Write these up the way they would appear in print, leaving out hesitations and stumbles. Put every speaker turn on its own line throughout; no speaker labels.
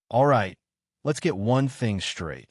All right, let's get one thing straight.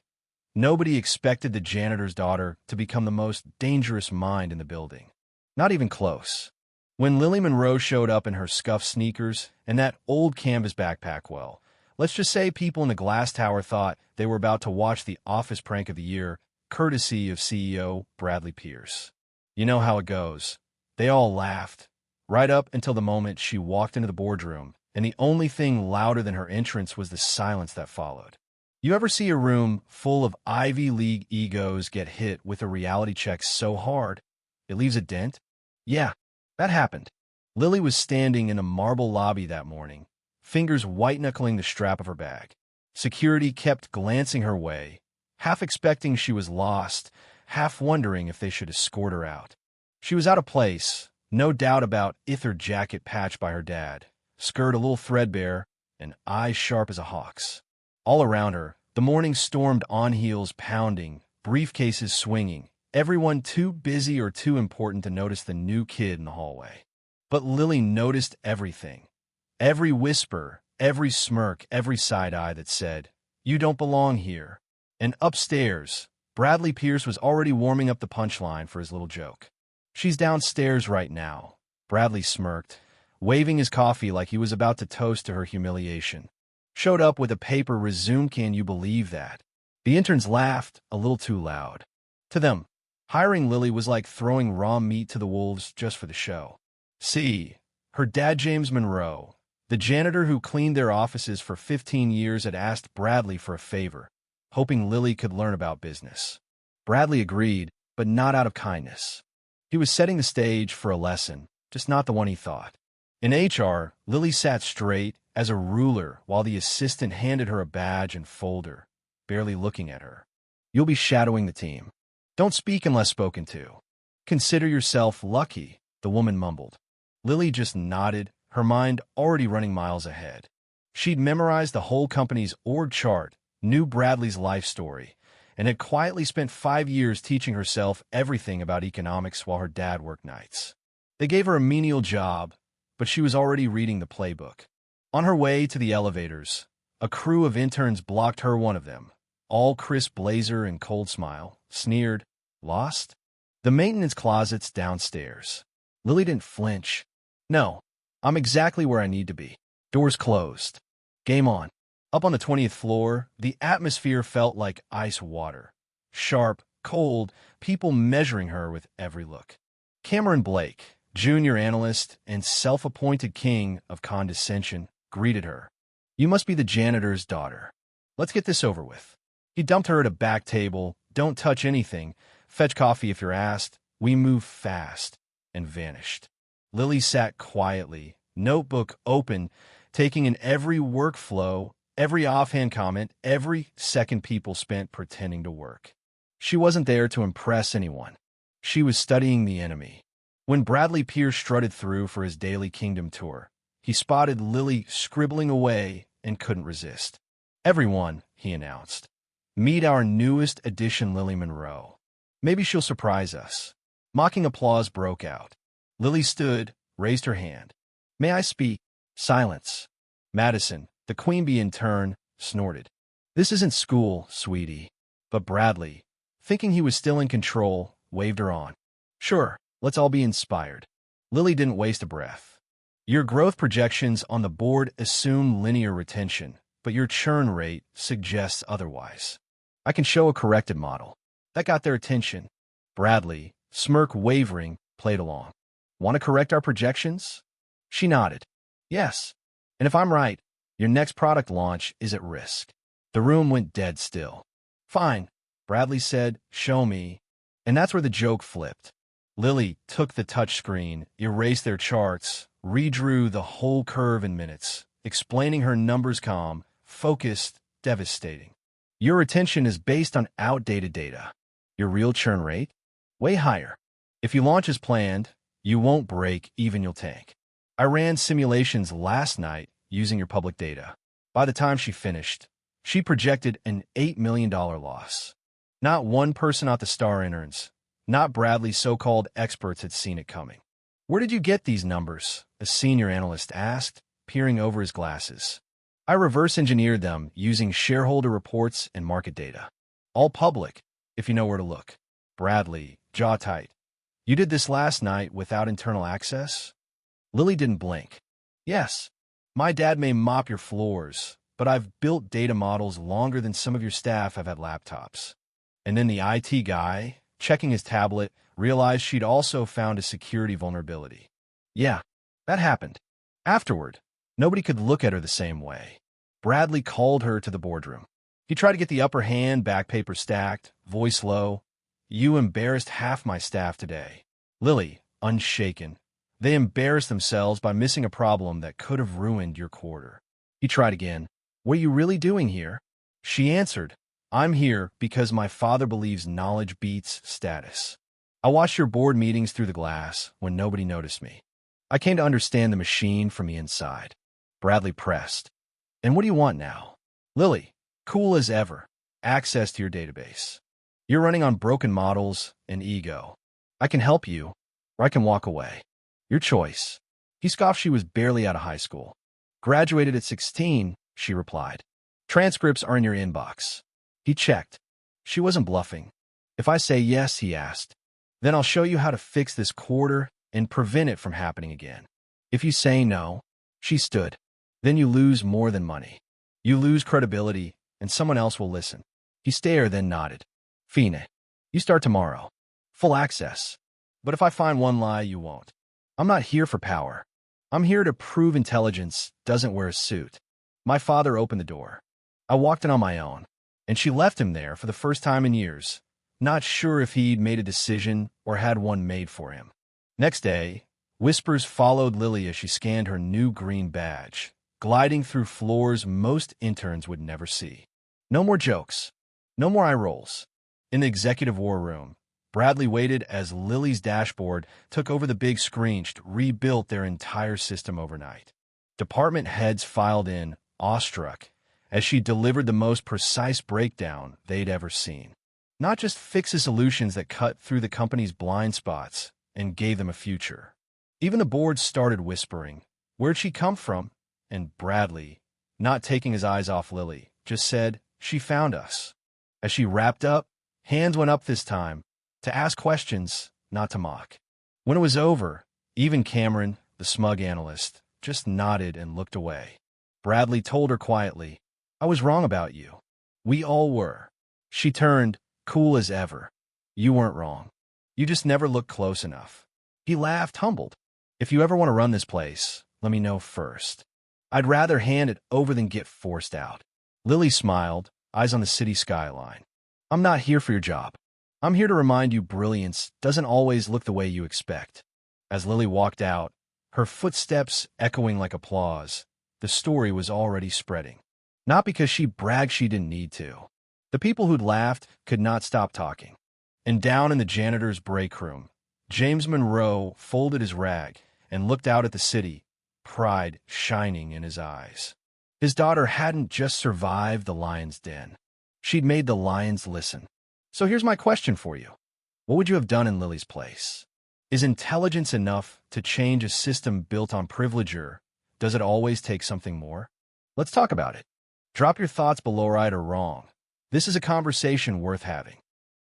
Nobody expected the janitor's daughter to become the most dangerous mind in the building. Not even close. When Lily Monroe showed up in her scuffed sneakers and that old canvas backpack, well, let's just say people in the glass tower thought they were about to watch the office prank of the year, courtesy of CEO Bradley Pierce. You know how it goes. They all laughed, right up until the moment she walked into the boardroom, and the only thing louder than her entrance was the silence that followed. You ever see a room full of Ivy League egos get hit with a reality check so hard it leaves a dent? Yeah, that happened. Lily was standing in a marble lobby that morning, fingers white-knuckling the strap of her bag. Security kept glancing her way, half expecting she was lost, half wondering if they should escort her out. She was out of place, no doubt about her jacket patched by her dad, skirt a little threadbare, and eyes sharp as a hawk's. All around her, the morning stormed on heels pounding, briefcases swinging, everyone too busy or too important to notice the new kid in the hallway. But Lily noticed everything. Every whisper, every smirk, every side eye that said, "You don't belong here." And upstairs, Bradley Pierce was already warming up the punchline for his little joke. "She's downstairs right now," Bradley smirked, waving his coffee like he was about to toast to her humiliation. Showed up with a paper resume. Can you believe that? The interns laughed a little too loud. To them, hiring Lily was like throwing raw meat to the wolves just for the show. See, her dad James Monroe, the janitor who cleaned their offices for 15 years, had asked Bradley for a favor, hoping Lily could learn about business. Bradley agreed, but not out of kindness. He was setting the stage for a lesson, just not the one he thought. In HR, Lily sat straight as a ruler while the assistant handed her a badge and folder, barely looking at her. "You'll be shadowing the team. Don't speak unless spoken to. Consider yourself lucky," the woman mumbled. Lily just nodded, her mind already running miles ahead. She'd memorized the whole company's org chart, knew Bradley's life story, and had quietly spent 5 years teaching herself everything about economics while her dad worked nights. They gave her a menial job, but she was already reading the playbook. On her way to the elevators, a crew of interns blocked her. One of them, all crisp blazer and cold smile, sneered, "Lost?" "The maintenance closet's downstairs." Lily didn't flinch. "No, I'm exactly where I need to be." Doors closed. Game on. Up on the 20th floor, the atmosphere felt like ice water. Sharp, cold, people measuring her with every look. Cameron Blake, junior analyst and self-appointed king of condescension, greeted her. "You must be the janitor's daughter. Let's get this over with." He dumped her at a back table. "Don't touch anything. Fetch coffee if you're asked. We move fast," and vanished. Lily sat quietly, notebook open, taking in every workflow, every offhand comment, every second people spent pretending to work. She wasn't there to impress anyone. She was studying the enemy. When Bradley Pierce strutted through for his daily Kingdom tour, he spotted Lily scribbling away and couldn't resist. "Everyone," he announced, "meet our newest addition, Lily Monroe. Maybe she'll surprise us." Mocking applause broke out. Lily stood, raised her hand. "May I speak?" Silence. Madison, the queen bee in turn, snorted. "This isn't school, sweetie." But Bradley, thinking he was still in control, waved her on. "Sure, let's all be inspired." Lily didn't waste a breath. "Your growth projections on the board assume linear retention, but your churn rate suggests otherwise. I can show a corrected model." That got their attention. Bradley, smirk wavering, played along. "Want to correct our projections?" She nodded. "Yes. And if I'm right, your next product launch is at risk." The room went dead still. "Fine," Bradley said, "show me." And that's where the joke flipped. Lily took the touchscreen, erased their charts, redrew the whole curve in minutes, explaining her numbers calm, focused, devastating. "Your retention is based on outdated data. Your real churn rate? Way higher. If you launch as planned, you won't break even, you'll tank. I ran simulations last night using your public data." By the time she finished, she projected an $8 million loss. Not one person at the star interns, not Bradley's so-called experts, had seen it coming. "Where did you get these numbers?" a senior analyst asked, peering over his glasses. I reverse engineered them using shareholder reports and market data. All public, if you know where to look. Bradley, jaw tight. You did this last night without internal access? Lily didn't blink. Yes. My dad may mop your floors, but I've built data models longer than some of your staff have had laptops. And then the IT guy, checking his tablet, realized she'd also found a security vulnerability. Yeah, that happened. Afterward, nobody could look at her the same way. Bradley called her to the boardroom. He tried to get the upper hand, back paper stacked, voice low. You embarrassed half my staff today. Lily, unshaken. They embarrassed themselves by missing a problem that could have ruined your quarter. He tried again. What are you really doing here? She answered, I'm here because my father believes knowledge beats status. I watched your board meetings through the glass when nobody noticed me. I came to understand the machine from the inside. Bradley pressed. And what do you want now? Lily, cool as ever. Access to your database. You're running on broken models and ego. I can help you, or I can walk away. Your choice. He scoffed. She was barely out of high school. Graduated at 16, she replied. Transcripts are in your inbox. He checked. She wasn't bluffing. If I say yes, he asked, then I'll show you how to fix this quarter and prevent it from happening again. If you say no, she stood, then you lose more than money. You lose credibility, and someone else will listen. He stared, then nodded. Fine. You start tomorrow. Full access. But if I find one lie, you won't. I'm not here for power. I'm here to prove intelligence doesn't wear a suit. My father opened the door. I walked in on my own, and she left him there for the first time in years, not sure if he'd made a decision or had one made for him. Next day, whispers followed Lily as she scanned her new green badge, gliding through floors most interns would never see. No more jokes. No more eye rolls. In the executive war room, Bradley waited as Lily's dashboard took over the big screen, rebuilt their entire system overnight. Department heads filed in, awestruck, as she delivered the most precise breakdown they'd ever seen. Not just fixes solutions that cut through the company's blind spots and gave them a future. Even the board started whispering, where'd she come from? And Bradley, not taking his eyes off Lily, just said, she found us. As she wrapped up, hands went up this time, to ask questions, not to mock. When it was over, even Cameron, the smug analyst, just nodded and looked away. Bradley told her quietly, I was wrong about you. We all were. She turned, cool as ever. You weren't wrong. You just never looked close enough. He laughed, humbled. If you ever want to run this place, let me know first. I'd rather hand it over than get forced out. Lily smiled, eyes on the city skyline. I'm not here for your job. I'm here to remind you brilliance doesn't always look the way you expect. As Lily walked out, her footsteps echoing like applause, the story was already spreading. Not because she bragged she didn't need to. The people who'd laughed could not stop talking. And down in the janitor's break room, James Monroe folded his rag and looked out at the city, pride shining in his eyes. His daughter hadn't just survived the lion's den. She'd made the lions listen. So here's my question for you. What would you have done in Lily's place? Is intelligence enough to change a system built on privilege, or does it always take something more? Let's talk about it. Drop your thoughts below, right or wrong. This is a conversation worth having.